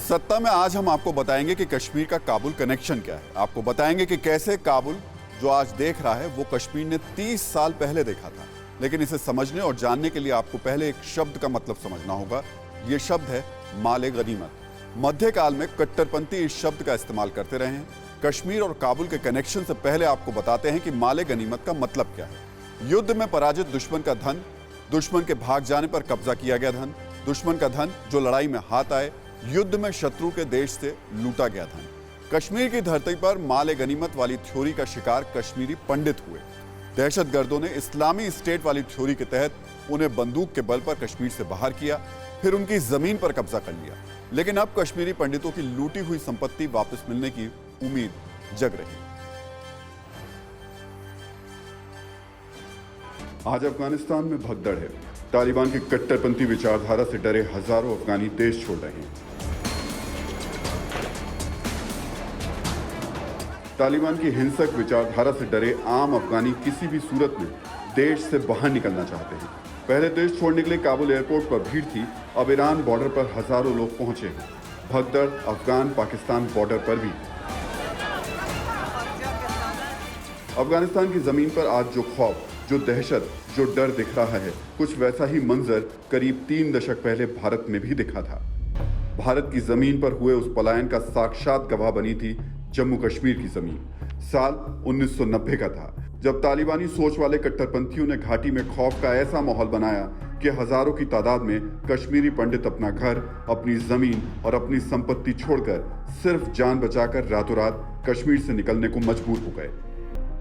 सत्ता में आज हम आपको बताएंगे कि कश्मीर का काबुल कनेक्शन क्या है। आपको बताएंगे कि कैसे काबुल जो आज देख रहा है वो कश्मीर ने 30 साल पहले देखा था। लेकिन इसे समझने और जानने के लिए आपको पहले एक शब्द का मतलब समझना होगा। ये शब्द है माले गनीमत। मध्यकाल में कट्टरपंथी इस शब्द का इस्तेमाल करते रहे हैं। कश्मीर और काबुल के कनेक्शन से पहले आपको बताते हैं कि माले गनीमत का मतलब क्या है। युद्ध में पराजित दुश्मन का धन, दुश्मन के भाग जाने पर कब्जा किया गया धन, दुश्मन का धन जो लड़ाई में हाथ आए, युद्ध में शत्रु के देश से लूटा गया धन। कश्मीर की धरती पर माले गनीमत वाली थ्योरी का शिकार कश्मीरी पंडित हुए। दहशतगर्दों ने इस्लामी स्टेट वाली थ्योरी के तहत उन्हें बंदूक के बल पर कश्मीर से बाहर किया, फिर उनकी जमीन पर कब्जा कर लिया। लेकिन अब कश्मीरी पंडितों की लूटी हुई संपत्ति वापस मिलने की उम्मीद जग रही। आज अफगानिस्तान में भगदड़ है। तालिबान की कट्टरपंथी विचारधारा से डरे हजारों अफगानी देश छोड़ रहे हैं। तालिबान की हिंसक विचारधारा से डरे आम अफगानी किसी भी सूरत में देश से बाहर निकलना चाहते हैं। पहले देश छोड़ने के लिए काबुल एयरपोर्ट पर भीड़ थी, अब ईरान बॉर्डर पर हजारों लोग पहुंचे हैं। भगदड़ अफगान पाकिस्तान बॉर्डर पर भी। अफगानिस्तान की जमीन पर आज जो खौफ, जो दहशत, जो डर दिख रहा है, कुछ वैसा ही मंजर करीब 3 दशक पहले भारत में भी दिखा था। भारत की जमीन पर हुए उस पलायन का साक्षात गवाह बनी थी जम्मू कश्मीर की जमीन। साल 1990 का था, जब तालिबानी सोच वाले कट्टरपंथियों ने घाटी में खौफ का ऐसा माहौल बनाया कि हजारों की तादाद में कश्मीरी पंडित अपना घर, अपनी जमीन और अपनी संपत्ति छोड़कर सिर्फ जान बचाकर रातों रात कश्मीर से निकलने को मजबूर हो गए।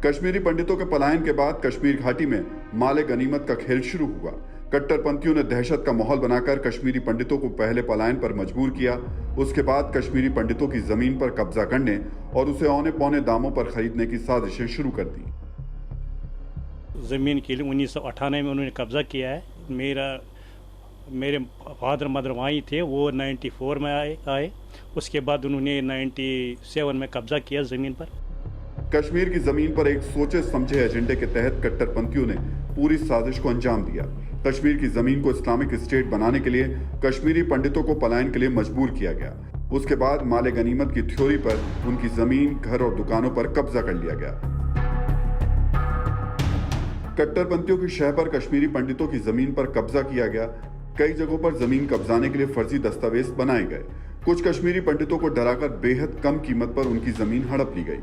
कश्मीरी पंडितों के पलायन के बाद कश्मीर घाटी में माले गनीमत का खेल शुरू हुआ। कट्टरपंथियों ने दहशत का माहौल बनाकर कश्मीरी पंडितों को पहले पलायन पर मजबूर किया। उसके बाद कश्मीरी पंडितों की जमीन पर कब्जा करने और उसे औने पौने दामों पर खरीदने की साजिशें शुरू कर दी। ज़मीन के लिए 1998 में उन्होंने कब्जा किया है। मेरे फादर मदर वहीं थे, वो 94 में आए। उसके बाद उन्होंने 97 में कब्जा किया ज़मीन पर। कश्मीर की जमीन पर एक सोचे समझे एजेंडे के तहत कट्टरपंथियों ने पूरी साजिश को अंजाम दिया। कश्मीर की जमीन को इस्लामिक स्टेट बनाने के लिए कश्मीरी पंडितों को पलायन के लिए मजबूर किया गया। उसके बाद माले गनीमत की थ्योरी पर उनकी जमीन, घर और दुकानों पर कब्जा कर लिया गया। कट्टरपंथियों की शह पर कश्मीरी पंडितों की जमीन पर कब्जा किया गया। कई जगहों पर जमीन कब्जाने के लिए फर्जी दस्तावेज बनाए गए। कुछ कश्मीरी पंडितों को डराकर बेहद कम कीमत पर उनकी जमीन हड़प ली गई।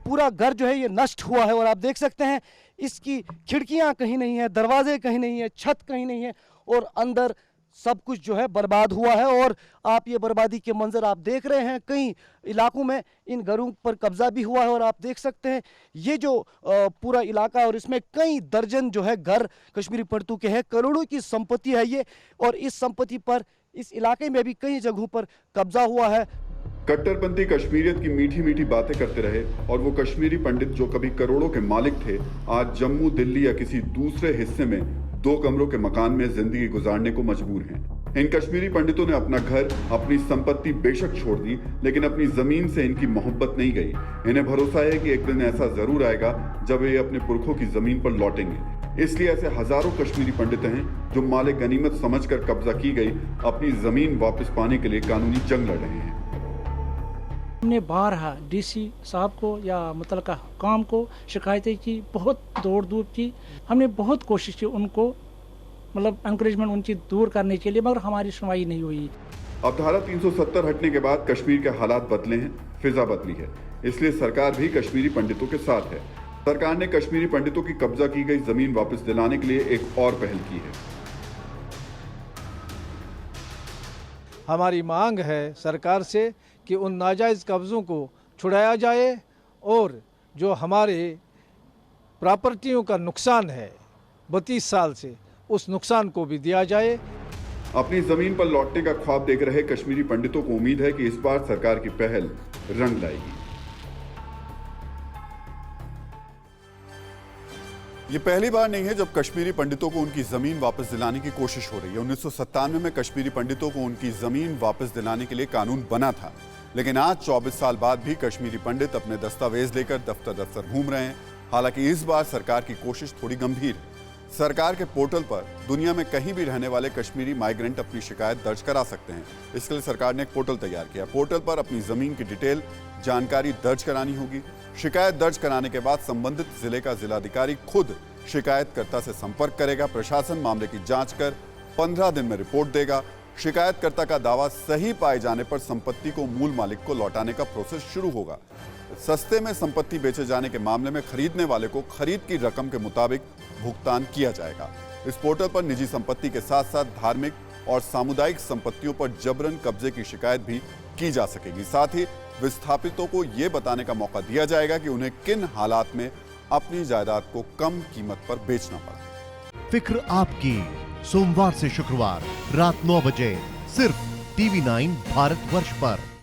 पूरा घर जो है ये नष्ट हुआ है और आप देख सकते हैं इसकी खिड़कियां कहीं नहीं है, दरवाजे कहीं नहीं है, छत कहीं नहीं है और अंदर सब कुछ जो है बर्बाद हुआ है। और आप ये बर्बादी के मंजर आप देख रहे हैं। कई इलाकों में इन घरों पर कब्जा भी हुआ है और आप देख सकते हैं ये जो पूरा इलाका है और इसमें कई दर्जन जो है घर कश्मीरी पंडितों के हैं। करोड़ों की संपत्ति है ये और इस संपत्ति पर इस इलाके में भी कई जगहों पर कब्जा हुआ है। कट्टरपंथी कश्मीरियत की मीठी मीठी बातें करते रहे और वो कश्मीरी पंडित जो कभी करोड़ों के मालिक थे, आज जम्मू, दिल्ली या किसी दूसरे हिस्से में 2 कमरों के मकान में जिंदगी गुजारने को मजबूर हैं। इन कश्मीरी पंडितों ने अपना घर, अपनी संपत्ति बेशक छोड़ दी, लेकिन अपनी जमीन से इनकी मोहब्बत नहीं गई। इन्हें भरोसा है कि एक दिन ऐसा जरूर आएगा जब ये अपने पुरखों की जमीन पर लौटेंगे। इसलिए ऐसे हजारों कश्मीरी पंडित हैं जो माले गनीमत समझकर कब्जा की गई अपनी जमीन वापस पाने के लिए कानूनी जंग लड़ रहे हैं। हमने बारहा डीसी साहब को या मुतलका काम को शिकायतें की, बहुत दौड़ धूप की, हमने बहुत कोशिश की उनको मतलब एनकरेजमेंट उनकी दूर करने के लिए, मगर हमारी सुनवाई नहीं हुई। अब धारा 370 हटने के बाद कश्मीर के हालात बदले हैं, फिजा बदली है। इसलिए सरकार भी कश्मीरी पंडितों के साथ है। सरकार ने कश्मीरी पंडितों की कब्जा की गई जमीन वापस दिलाने के लिए एक और पहल की है। हमारी मांग है सरकार से कि उन नाजायज़ कब्ज़ों को छुड़ाया जाए और जो हमारे प्रॉपर्टियों का नुकसान है 32 साल से, उस नुकसान को भी दिया जाए। अपनी जमीन पर लौटने का ख्वाब देख रहे कश्मीरी पंडितों को उम्मीद है कि इस बार सरकार की पहल रंग लाएगी। ये पहली बार नहीं है जब कश्मीरी पंडितों को उनकी जमीन वापस दिलाने की कोशिश हो रही है। 1997 में कश्मीरी पंडितों को उनकी जमीन वापस दिलाने के लिए कानून बना था, लेकिन आज 24 साल बाद भी कश्मीरी पंडित अपने दस्तावेज लेकर दफ्तर दफ्तर घूम रहे हैं। हालांकि इस बार सरकार की कोशिश थोड़ी गंभीर है। सरकार के पोर्टल पर दुनिया में कहीं भी रहने वाले कश्मीरी माइग्रेंट अपनी शिकायत दर्ज करा सकते हैं। इसके लिए सरकार ने एक पोर्टल तैयार किया। पोर्टल पर अपनी जमीन की डिटेल जानकारी दर्ज करानी होगी। शिकायत दर्ज कराने के बाद संबंधित जिले का जिलाधिकारी खुद शिकायतकर्ता से संपर्क करेगा। प्रशासन मामले की जांच कर 15 दिन में रिपोर्ट देगा। शिकायतकर्ता का दावा सही पाए जाने पर संपत्ति को मूल मालिक को लौटाने का प्रोसेस शुरू होगा। सस्ते में संपत्ति बेचे जाने के मामले में खरीदने वाले को खरीद की रकम के मुताबिक भुगतान किया जाएगा। इस पोर्टल पर निजी संपत्ति के साथ साथ धार्मिक और सामुदायिक संपत्तियों पर जबरन कब्जे की शिकायत भी की जा सकेगी। साथ ही विस्थापितों को यह बताने का मौका दिया जाएगा कि उन्हें किन हालात में अपनी जायदाद को कम कीमत पर बेचना पड़ा। फिक्र आपकी, सोमवार से शुक्रवार रात 9 बजे सिर्फ TV9 भारतवर्ष पर।